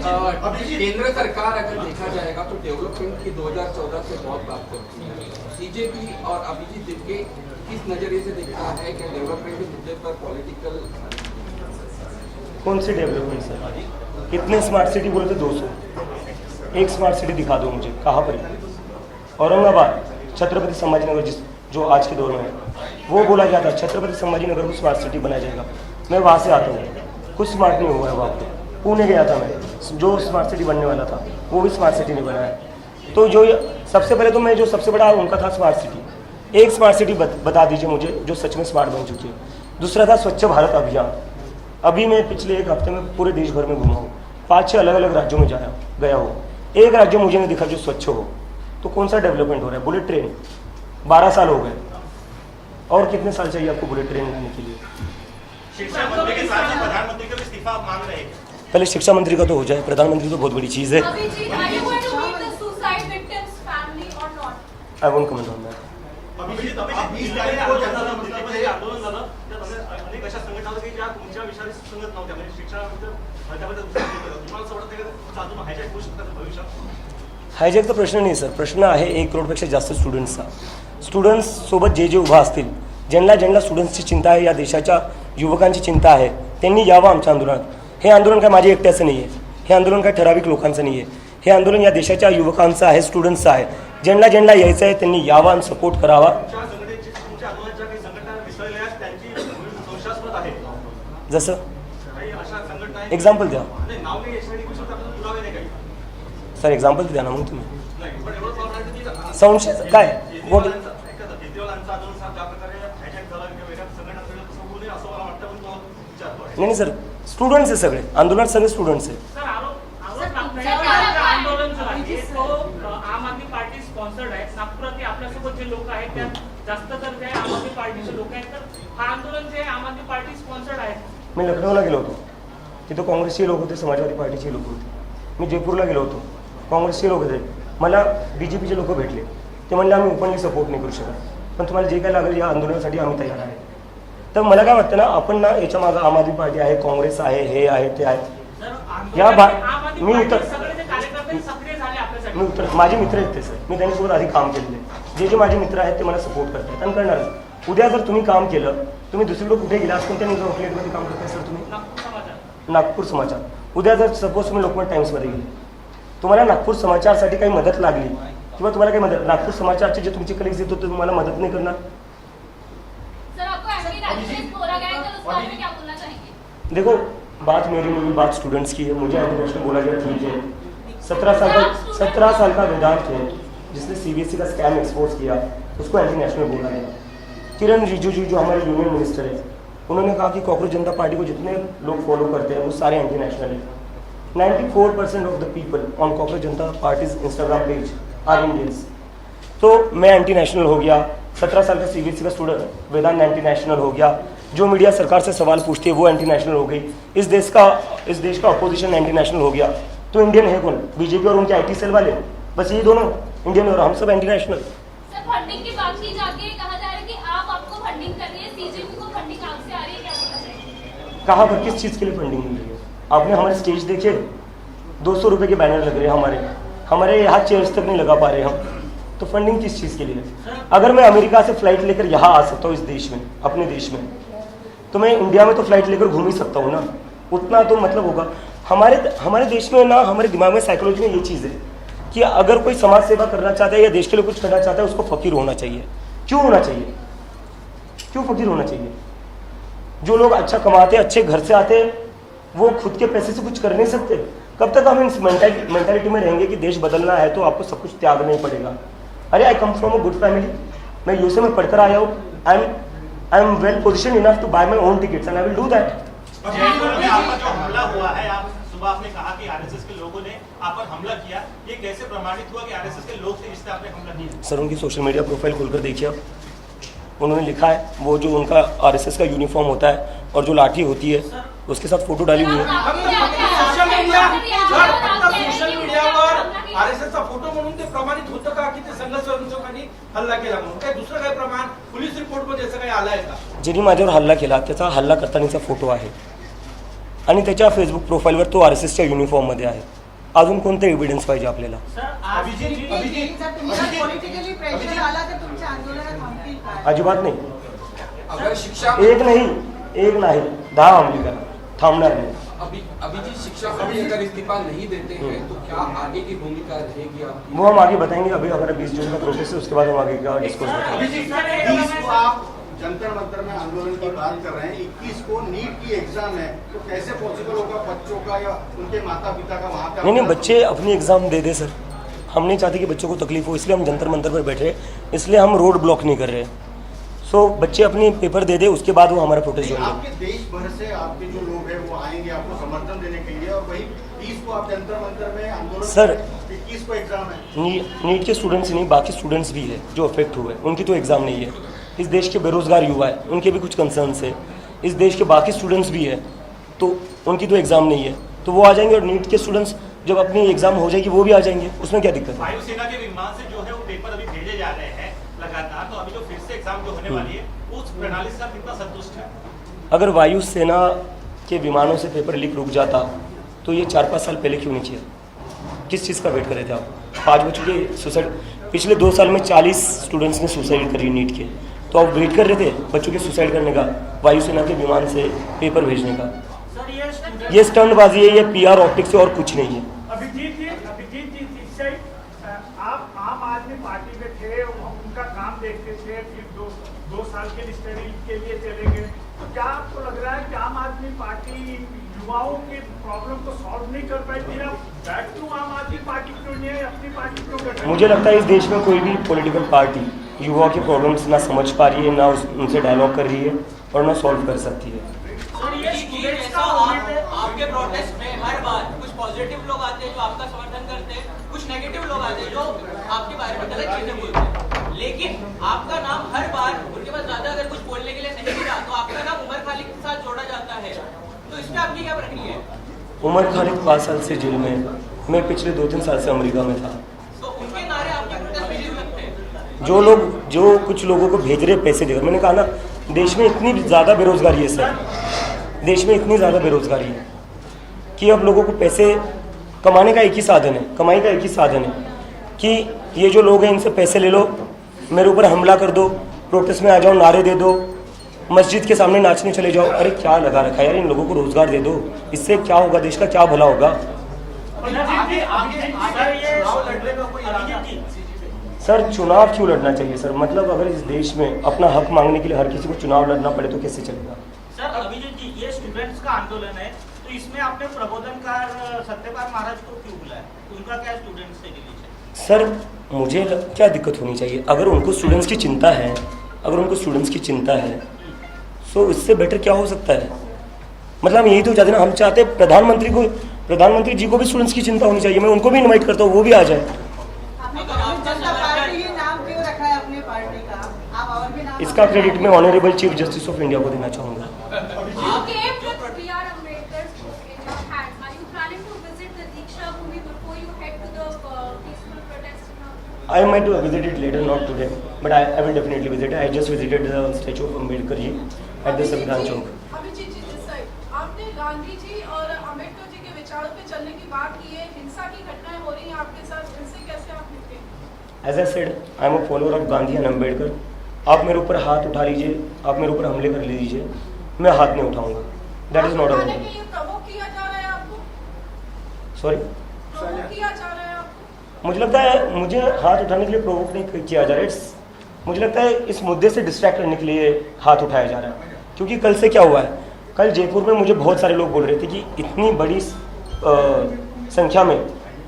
केंद्र सरकार अगर देखा जाएगा तो डेवलपमेंट की 2014 से बहुत बात करती है। बीजेपी और अभिजीत दिग्गे किस नजरिए से देखता है कि डेवलपमेंट के मुद्दे पर पॉलिटिकल कौन सी डेवलपमेंट सर? कितने स्मार्ट सिटी बोले थे? 200। एक स्मार्ट सिटी दिखा दो मुझे, कहाँ पर है? औरंगाबाद, छत्रपति संभाजीनगर जो आज के दौर में है, वो बोला गया था छत्रपति संभाजीनगर को स्मार्ट सिटी बनाया जाएगा। मैं वहाँ से आता हूँ, कुछ स्मार्ट नहीं हुआ है वहाँ पे। पुणे गया था मैं, जो स्मार्ट सिटी बनने वाला था वो भी स्मार्ट सिटी नहीं बना है। तो जो सबसे पहले तो मैं जो सबसे बड़ा उनका था स्मार्ट सिटी, एक स्मार्ट सिटी बता दीजिए मुझे जो सच में स्मार्ट बन चुकी है। दूसरा था स्वच्छ भारत अभियान। अभी मैं पिछले एक हफ्ते में पूरे देश भर में घुमा हूँ, 5-6 अलग अलग राज्यों में गया हो, एक राज्य मुझे नहीं दिखा जो स्वच्छ हो। तो कौन सा डेवलपमेंट हो रहा है? बुलेट ट्रेन 12 साल हो गए, और कितने साल चाहिए आपको बुलेट ट्रेन लाने के लिए? शिक्षा मंत्री के साथ प्रधानमंत्री का इस्तीफा मांग रहे हैं। पहले शिक्षा मंत्री का तो हो जाए, प्रधानमंत्री तो बहुत बड़ी चीज़ है। I won't comment on that. Abhijeet 20 तारीख को जनता दल आंदोलन झालं, त्यात अनेक अशा संघटना होत्या की ज्या तुमच्या विषयाशी सुसंगत नव्हत्या, म्हणजे शिक्षण त्यामध्ये तुम्हाला असं वाटतं की अजून हायजॅक होऊ शकतात भविष्यात? हायजॅकचा प्रश्न नाही सर, प्रश्न आहे 1 करोडपेक्षा जास्त स्टुडंट्सचा। स्टुडंट्स सोबत जे उभा असतील, ज्यांना स्टुडंट्सची चिंता आहे, या देशाच्या युवकांची चिंता आहे, त्यांनी यावं आमच्या आंदोलनात। हे आंदोलन काय माझे एकट्याचं नाही आहे, हे आंदोलन काय ठराविक लोकांचं नाही आहे, हे आंदोलन या देशाच्या युवकांचं आहे, स्टुडंट्सचं आहे। ज्यांना यायचं आहे त्यांनी यावं आणि सपोर्ट करावा। जसं एक्झाम्पल द्या सर, एक्झाम्पल द्या ना मग तुम्ही। संशय काय? नाही सर, स्टुडंट्स आहे सगळे, आंदोलनात सगळे स्टुडंट्स आहे। आंदोलन जो आहे तो आम आदमी पार्टी स्पॉन्सर्ड आहे। नागपुरात आपल्यासोबत जे लोक आहेत त्यात जास्त तर जे आम आदमी पार्टीचे लोक आहेत, तर हा आंदोलन जे आम आदमी पार्टी स्पॉन्सर्ड आहे। मी लखनौला गेलो होतो, तिथं काँग्रेसचे लोक होते, समाजवादी पार्टीचे लोक होते। मी जयपूरला गेलो होतो, काँग्रेसचे लोक होते, मला बीजेपीचे लोक भेटले, ते म्हणले आम्ही ओपनली सपोर्ट नाही करू शकत, पण तुम्हाला जे काय लागेल या आंदोलनासाठी आम्ही तयार आहे। तर मला काय वाटतं ना, आपण ना याच्या मागं आम आदमी पार्टी आहे, काँग्रेस आहे, हे आहे, ते आहे। मी उत्तर माझे मित्र आहेत ते सर, मी त्यांच्यासोबत आधी काम केलेलं आहे। जे माझे मित्र आहेत ते मला सपोर्ट करतात आणि करणार। उद्या जर तुम्ही काम केलं, तुम्ही दुसरीकडे कुठे गेलास, कोणत्या न्यूज आउटलेटमध्ये काम करताय सर तुम्ही? नागपूर समाचार। उद्या जर सपोज तुम्ही लोकमत टाइम्समध्ये गेले, तुम्हाला नागपूर समाचारसाठी काही मदत लागली किंवा तुम्हाला काही मदत, नागपूर समाचारचे जे तुमचे कलिग्स येतो ते तुम्हाला मदत नहीं करना। देखो बात मेरी नहीं, बात स्टूडेंट्स की है। मुझे एजुकेशन बोला गया ठीक है, 17 साल का वेदांत है जिसने सीबीएसई का स्कैम एक्सपोज किया, उसको एंटी नेशनल बोला गया। किरण रिजिजू जो हमारे यूनियन मिनिस्टर है, उन्होंने कहा कि कॉकरोच जनता पार्टी को जितने लोग फॉलो करते हैं वो सारे एंटी नेशनल हैं। 94% of the people on cockroach Janata party's Instagram page are Indians. तो मैं एंटी नेशनल हो गया, 17 साल का सीबीएसई का स्टूडेंट वेदांत एंटी नेशनल हो गया, जो मीडिया सरकार से सवाल पूछती है वो एंटी नेशनल हो गई, इस देश का अपोजिशन एंटी नेशनल हो गया। तो इंडियन है कौन? बीजेपी और उनके आईटी सेल वाले, बस ये दोनों इंडियन और हम सब एंटी नेशनल। सर फंडिंग की बात की जाती है, कहा जा रहा है कि आपको फंडिंग कर रही है, सीजेपी को फंडिंग कहां से आ रही है, क्या बोलना चाहिए? कहाँ पर किस चीज़ के लिए फंडिंग मिल रही है? आपने हमारे स्टेज देखे, 200 रुपये के बैनर लग रहे हैं, हमारे यहाँ चेयर्स तक नहीं लगा पा रहे हम। तो फंडिंग किस चीज़ के लिए? अगर मैं अमेरिका से फ्लाइट लेकर यहाँ आ सकता हूँ इस देश में, अपने देश में, तो मैं इंडिया में तो फ्लाइट लेकर घूम ही सकता हूँ ना, उतना तो मतलब होगा। हमारे देश में ना, हमारे दिमाग में साइकोलॉजी में ये चीज़ है कि अगर कोई समाज सेवा करना चाहता है या देश के लिए कुछ करना चाहता है, उसको फकीर होना चाहिए। क्यों होना चाहिए? क्यों फकीर होना चाहिए? जो लोग अच्छा कमाते, अच्छे घर से आते, वो खुद के पैसे से कुछ कर नहीं सकते। कब तक हम इस मेंटालिटी में रहेंगे कि देश बदलना है तो आपको सब कुछ त्यागना ही पड़ेगा? अरे I come from a good family, मैं यूएसए में पढ़कर आया हूँ, I am well position enough to buy my own tickets and I will do that. Jaipur में आपका जो हमला हुआ है, आप सुबह आपने कहा कि आरएसएस के लोगों ने आप पर हमला किया, ये कैसे प्रमाणित हुआ कि आरएसएस के लोग थे जिससे आपने हमला किया? सर उनकी सोशल मीडिया प्रोफाइल खोलकर देखिए आप, उन्होंने लिखा है, वो जो उनका आरएसएस का यूनिफॉर्म होता है और जो लाठी होती है उसके साथ फोटो डाली हुई है। सोशल मीडियावर आरएसएसचा फोटो म्हणून ते प्रमाणित होतं का की ते संघ स्वयंसेवकांनी हल्ला केला म्हणून? काय दुसरं काही प्रमाण पोलीस रिपोर्ट मध्ये असं काही आलंय का? ज्यांनी माझ्यावर हल्ला केला त्याचा हल्ला करतानाचा फोटो आहे, आणि त्याच्या फेसबुक प्रोफाईलवर तो RSSच्या युनिफॉर्ममध्ये आहे. अजून कोणते एव्हिडन्स पाहिजे आपल्याला? पॉलिटिकली प्रेशर आला तर तुमच्या आंदोलनात थांबतील काय? अजिबात नाही. अगर शिक्षा एक नाही 10 हमले करा, थांबणार नाही. अभिजीत शिक्षा मंत्री अगर इस्तीफा नहीं देते हैं तो क्या आगे की भूमिका रहेगी आपकी? वो हम आगे बताएंगे. अभी हमारा 20 जून का प्रोसेस है, उसके बाद हम आगे का डिस्कस बताएंगे. 20 को आप जंतर मंतर में आंदोलन की बात कर रहे हैं, 21 को नीट की एग्जाम है, तो कैसे पॉसिबल होगा बच्चों का या उनके माता पिता का वहाँ पे? नहीं, बच्चे अपनी एग्ज़ाम दे दे सर. हम नहीं चाहते कि बच्चों को तकलीफ हो, इसलिए हम जंतर मंतर पर बैठे, इसलिए हम रोड ब्लॉक नहीं कर रहे. सो बच्चे अपनी पेपर दे दे, उसके बाद वो हमारा प्रोटेस्ट नहीं, करेंगे. आपके देश भर से आपके जो लोग हैं वो आएंगे आपको समर्थन देने के लिए, और वही 30 को आप जंतर मंतर में आंदोलन सर, 21 को एग्जाम है. नीट के स्टूडेंट्स ही नहीं, बाकी स्टूडेंट्स भी है जो अफेक्ट हुए, उनकी तो एग्ज़ाम नहीं है. इस देश के बेरोजगार युवा है, उनके भी कुछ कंसर्न्स है. इस देश के बाकी स्टूडेंट्स भी है, तो उनकी तो एग्ज़ाम नहीं है, तो वो आ जाएंगे. और नीट के स्टूडेंट्स जब अपनी एग्ज़ाम हो जाएगी वो भी आ जाएंगे, उसमें क्या दिक्कत है? वायुसेना के विमान से जो है वो पेपर अभी भेजे जा रहे हैं लगातार, तो अभी जो फिर से एग्जाम जो होने वाली है उस प्रणाली से आप कितना संतुष्ट है? अगर वायुसेना के विमानों से पेपर लीक रुक जाता तो ये 4-5 साल पहले क्यों नहीं किया? किस चीज़ का वेट कर रहे थे आप? 5 बच्चों के सुसाइड, पिछले 2 साल में 40 स्टूडेंट्स ने सुसाइड करी नीट के, तो आप वेट कर रहे थे बच्चों के सुसाइड करने का, वायुसेना के विमान से पेपर भेजने का? ये स्टंटबाजी है, ये PR ऑप्टिक्स है और कुछ नहीं है. अभिजीत जी इस साइड आप आम आदमी पार्टी में थे, उनका काम देखते थे, फिर दो साल के स्टडी के लिए चले गए, तो क्या आपको लग रहा है कि आम आदमी पार्टी युवाओं के प्रॉब्लम को सॉल्व नहीं कर पाई? फिर आप बैक टू आम आदमी पार्टी क्यों नहीं है, अपनी पार्टी क्यों कर? मुझे लगता है इस देश में कोई भी पॉलिटिकल पार्टी युवाओं के प्रॉब्लम्स ना समझ पा रही है, ना उनसे डायलॉग कर रही है और ना सॉल्व कर सकती है. आपके प्रोटेस्ट में हर बार कुछ पॉजिटिव लोग आते हैं जो आपका समर्थन करते हैं, कुछ नेगेटिव लोग आते हैं जो आपके बारे में गलत चीजें बोलते हैं, लेकिन आपका नाम हर बार उनके पास ज्यादा अगर कुछ बोलने के लिए नहीं मिला तो आपका नाम उमर खालिद के साथ जोड़ा जाता है, तो इस पर आपकी क्या प्रक्रिया है? उमर खालिद 5 साल से जेल में है, मैं पिछले 2-3 साल से अमेरिका में था. तो उनके नारे आपके प्रोटेस्ट में क्यों लगते हैं? जो कुछ लोगों को भेज रहे पैसे देकर, मैंने कहा ना, देश में इतनी ज़्यादा बेरोजगारी है सर, देश में इतनी ज़्यादा बेरोजगारी है कि अब लोगों को पैसे कमाने का एक ही साधन है, कमाई का एक ही साधन है कि ये जो लोग हैं इनसे पैसे ले लो, मेरे ऊपर हमला कर दो, प्रोटेस्ट में आ जाओ, नारे दे दो, मस्जिद के सामने नाचने चले जाओ. अरे क्या लगा रखा है यार, इन लोगों को रोजगार दे दो, इससे क्या होगा, देश का क्या भला होगा? सर चुनाव क्यों लड़ना चाहिए सर? मतलब अगर इस देश में अपना हक मांगने के लिए हर किसी को चुनाव लड़ना पड़े तो कैसे चलेगा? सर अभिजीत जी, ये स्टूडेंट्स का आंदोलन है, तो इसमें आपने प्रबोधनकार सत्यपाल महाराज को क्यों बुलाया? उनका क्या स्टूडेंट्स से रिलेशन? सर मुझे क्या दिक्कत होनी चाहिए? अगर उनको स्टूडेंट्स की चिंता है, तो इससे बेटर क्या हो सकता है? मतलब हम यही तो चाहते हैं ना, हम चाहते हैं प्रधानमंत्री जी को भी स्टूडेंट्स की चिंता होनी चाहिए. मैं उनको भी इनवाइट करता हूँ, वो भी आ जाए. इसका क्रेडिट मैं honourable chief justice of India को देना चाहूँगा. I might visit it later, not today, but I will definitely visit it. I just visited the statue of Ambedkar ji at the Samvidhan Chowk. Abhijit जी, जिस side आपने गांधी जी और अम्बेडकर जी के विचारों पे चलने की बात की है, हिंसा की घटनाएं हो रही हैं आपके साथ, इनसे कैसे आप निपटे? As I said, I am a follower of Gandhi and Ambedkar. आप मेरे ऊपर हाथ उठा लीजिए, आप मेरे ऊपर हमले कर लीजिए, मैं हाथ नहीं उठाऊंगा. That is not a problem. Provogue किया जा रहा है आपको? Sorry? प्रवोक किया जा रहा है आपको? मुझे लगता है मुझे हाथ उठाने के लिए प्रोवोक नहीं किया जा रहा है. मुझे लगता है इस मुद्दे से डिस्ट्रैक्ट करने के लिए हाथ उठाया जा रहा है. क्योंकि कल से क्या हुआ है, कल जयपुर में मुझे बहुत सारे लोग बोल रहे थे कि इतनी बड़ी संख्या में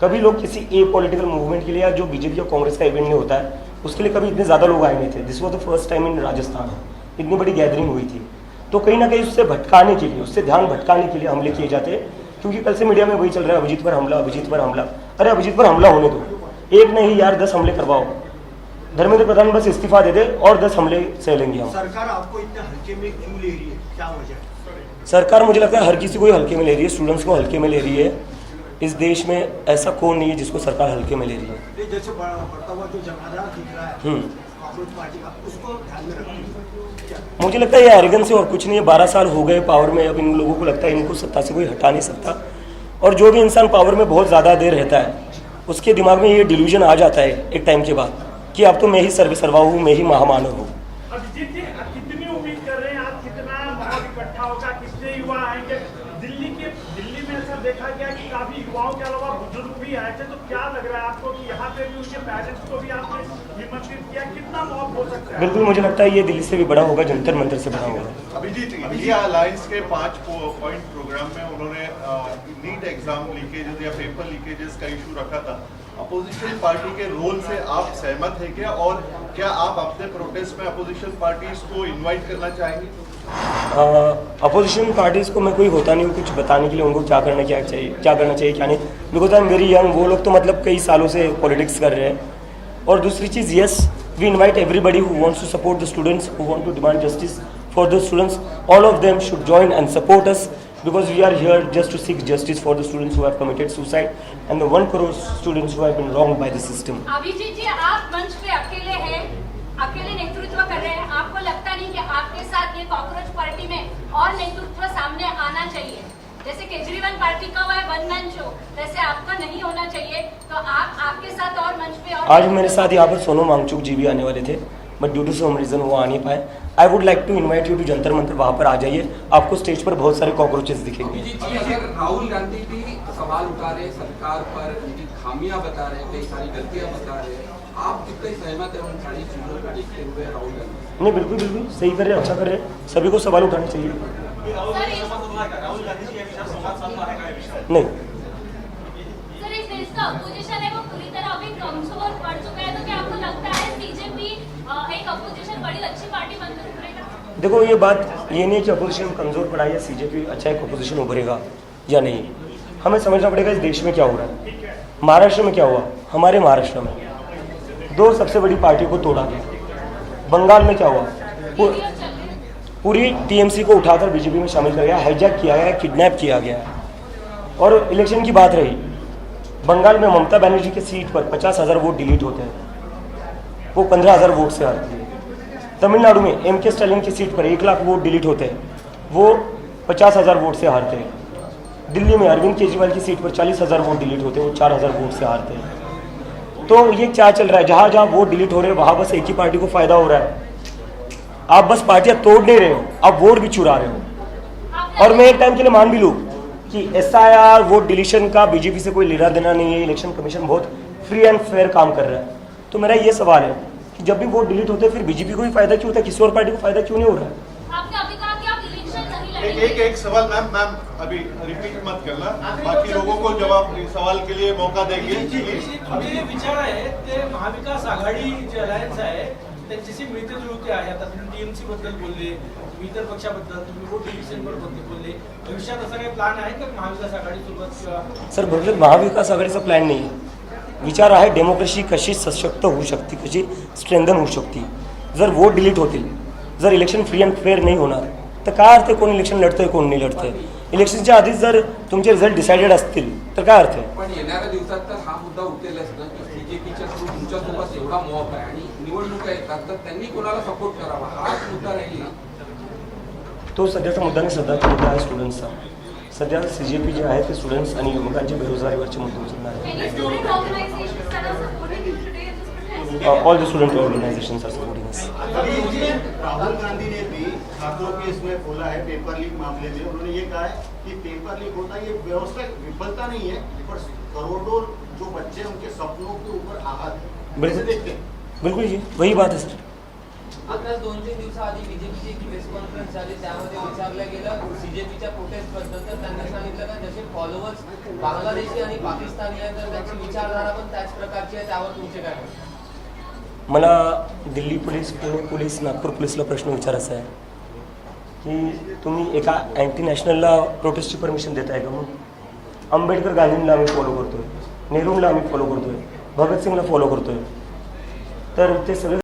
कभी लोग किसी ए पॉलिटिकल मूवमेंट के लिए या जो बीजेपी और कांग्रेस का इवेंट नहीं होता है उसके लिए कभी इतने ज़्यादा लोग आए नहीं थे. This was the first time in Rajasthan इतनी बड़ी गैदरिंग हुई थी. तो कहीं ना कहीं उससे भटकाने के लिए, उससे ध्यान भटकाने के लिए हमले किए जाते हैं. क्योंकि कल से मीडिया में वही चल रहा है, अभिजीत पर हमला, अभिजीत पर हमला. अरे अभिजीत पर हमला होने दो, एक नहीं यार 10 हमले करवाओ. धर्मेंद्र प्रधान बस इस्तीफा दे दे और 10 हमले सह हम. सरकार आपको इतने हल्के में क्यों ले रही है, क्या वजह है? सरकार मुझे लगता है हर किसी को ही हल्के में ले रही है, स्टूडेंट्स को हल्के में ले रही है. इस देश में ऐसा कौन नहीं है जिसको सरकार हल्के में ले रही है. जैसे बढ़ता हुआ जो जमाना दिख रहा है अप्रोच पार्टी का, उसको ध्यान में रखेंगे? मुझे लगता है ये एरोगेंस से और कुछ नहीं है। 12 साल हो गए पावर में, अब इन लोगों को लगता है इनको सत्ता से कोई हटा नहीं सकता। और जो भी इंसान पावर में बहुत ज़्यादा देर रहता है उसके दिमाग में ये डिल्यूजन आ जाता है एक टाइम के बाद कि अब तो मैं ही सर्वा हूँ, मैं ही महामानव हूँ। अभिजीत जी, कितनी उम्मीद कर रहे हैं आप, कितना माहौल इकट्ठा होगा, कितने युवा आएंगे? दिल्ली में ऐसा देखा गया कि काफी युवाओं के अलावा बुजुर्ग भी आए थे, तो क्या लग रहा है आपको कि यहाँ पे भी उनके पेरेंट्स को भी आपने निमंत्रित किया? कितना मौका हो सकता है? बिल्कुल, मुझे लगता है ये दिल्ली से भी बड़ा होगा, जंतर मंतर से बड़ा होगा। अभिजीत, इंडिया अलायंस के 5 पॉइंट प्रोग्राम में उन्होंने नीट एग्जाम लीकेजेस या पेपर लीकेजेस का इशू रखा था। अपोजिशन पार्टी के रोल से आप सहमत हैं क्या, और क्या आप अपने प्रोटेस्ट में अपोजिशन पार्टीज को इनवाइट करना चाहेंगे? अपोजिशन पार्टीज को मैं कोई होता नहीं हूँ कुछ बताने के लिए उनको क्या करना चाहिए क्या नहीं, because I am very young. वो लोग तो मतलब कई सालों से पॉलिटिक्स कर रहे हैं। और दूसरी चीज़, yes, we invite everybody who wants to support the students, who want to demand justice for the students. All of them should join and support us, because we are here just to seek justice for the students who have committed suicide and the 1 crore students who have been wronged by the system. Abhijit ji, आप मंच पे अकेले हैं, अकेले नेतृत्व कर रहे हैं। आपको लगता नहीं कि आपके साथ ये कॉकरोच पार्टी में और नेतृत्व सामने आना चाहिए? जैसे केजरीवाल पार्टी का हुआ है वन मैन शो, वैसे आपका नहीं होना चाहिए। तो आपके साथ और मंच पे और आज मेरे साथ यहाँ पर सोनम वांगचुक जी भी आने वाले थे, but due to some reason वो आ नहीं पाए। I would like to invite you to Jantar Mantar, वहाँ पर आ जाइए, आपको स्टेज पर बहुत सारे कॉकरोचेस दिखेंगे। अभिजीत जी, अगर राहुल गांधी भी सवाल उठा रहे हैं सरकार पर, उनकी खामियां बता रहे हैं, कई सारी गलतियां बता रहे हैं, आप कितने सहमत हैं उन सारी चीजों को देखते हुए राहुल गांधी? नहीं, बिल्कुल बिल्कुल सही कर रहे हैं, अच्छा कर रहे हैं, सभी को सवाल उठाना चाहिए। राहुल गांधी जी या विचार संवाद साधना है काय विषय? नहीं सर, इस देश का अपोजिशन है वो पूरी तरह अभी कमजोर पड़ चुका है, तो क्या आपको लगता है बीजेपी एक अपोजिशन बड़ी अच्छी पार्टी बनकर उभरेगा? देखो, ये बात ये नहीं है कि अपोजिशन कमजोर पड़ा है या सीजेपी अच्छा एक अपोजिशन उभरेगा या नहीं। हमें समझना पड़ेगा इस देश में क्या हो रहा है। महाराष्ट्र में क्या हुआ, हमारे महाराष्ट्र में 2 सबसे बड़ी पार्टियों को तोड़ा गया। बंगाल में क्या हुआ, पूरी टीएमसी को उठाकर बीजेपी में शामिल कर गया, हाईजैक किया गया, किडनैप किया गया। और इलेक्शन की बात रही, बंगाल में ममता बनर्जी के सीट पर 50,000 वोट डिलीट होते हैं, वो 15,000 वोट से हारती है। तमिलनाडु में एम के स्टालिन की सीट पर 1 लाख वोट डिलीट होते हैं, वो 50,000 वोट से हारते हैं। दिल्ली में अरविंद केजरीवाल की सीट पर 40,000 वोट डिलीट होते हैं, वो 4,000 वोट से हारते हैं। तो ये क्या चल रहा है, जहाँ जहाँ वोट डिलीट हो रहे हैं वहाँ बस एक ही पार्टी को फायदा हो रहा है। आप बस पार्टियां तोड़ नहीं रहे हो, आप वोट भी चुरा रहे हो। और मैं एक टाइम के लिए मान भी लूँ कि SIR वोट डिलीशन का बीजेपी से कोई लेना देना नहीं है, इलेक्शन कमीशन बहुत फ्री एंड फेयर काम कर रहा है। तो मेरा ये सवाल है कि जब भी वोट डिलीट होते हैं फिर बीजेपी को ही फायदा क्यों होता है, किसी और पार्टी को फायदा क्यों नहीं हो रहा है? आपने अभी कहा कि आप इलेक्शन नहीं लड़ेंगे। एक सवाल मैम अभी रिपीट मत करना, बाकी लोगों को जवाब सवाल के लिए मौका देंगे। तुमचे विचार आहे ते महाविकास आघाडी जे अलायन्स आहे त्यांच्याशी मिळते जुळते आहे। आता तुम्ही टीएमसी बद्दल बोलले, इतर पक्षाबद्दल तुम्ही वोट डिव्हिजन बद्दल बोलले, भविष्यात असा काही प्लॅन आहे का महाविकास आघाडी सोबत? सर, बरोबर, महाविकास आघाडीचा प्लॅन नाही आहे। विचार आहे डेमोक्रेसी कशी सशक्त होऊ शकते, कशी स्ट्रेंथन होऊ शकते। जर वोट डिलीट होतील, जर इलेक्शन फ्री अँड फेअर नाही होणार तर काय अर्थ आहे कोण इलेक्शन लढतंय कोण नाही लढतंय? इलेक्शनच्या आधीच जर तुमचे रिझल्ट डिसाइडेड असतील तर काय अर्थ आहे? पण येणाऱ्या दिवसात तर हा मुद्दा उठेलच ना की बीजेपीच्या थ्रू तुमच्यासोबत एवढा मॉब आहे आणि निवडणुका येतात तर त्यांनी कोणाला सपोर्ट करावा, हाच मुद्दा राहील ना? तो सध्याचा मुद्दा नाही, सध्याचा मुद्दा आहे स्टुडंट्सचा। सध्या CJP जे आहे ते स्टुडंट्स आणि युवकांचे बेरोजगारीवरचे मुद्दे उचलणार आहे। All the student organisations are supporting us. Rahul Gandhi ने भी छात्रों के इसमें बोला है पेपर लीक मामले में, उन्होंने ये कहा है कि पेपर लीक होता है ये व्यवस्था विफलता नहीं है, पर करोड़ों जो बच्चे उनके सपनों के ऊपर आघात है। बिल्कुल देखते हैं, बिल्कुल जी, वही बात है सर। आता 2-3 दिवसाआधी बीजेपीची एक प्रेस कॉन्फरन्स झाली, त्यामध्ये विचारलं गेलं सीजेपीच्या प्रोटेस्ट बद्दल, तर त्यांनी सांगितलं का जसे फॉलोअर्स बांगलादेशी आणि पाकिस्तानी आहेत तर त्यांची विचारधारा पण त्याच प्रकारची आहे, त्यावर तुमचे काय मत? मला दिल्ली पोलीस, पुणे पोलीस, नागपूर पोलीसला प्रश्न विचारायचा आहे की तुम्ही एका अँटी नॅशनलला प्रोटेस्टची परमिशन देताय का? मग आंबेडकर गांधींना आम्ही फॉलो करतोय, नेहरूंना आम्ही फॉलो करतोय, भगतसिंगला फॉलो करतोय, तर ते सगळे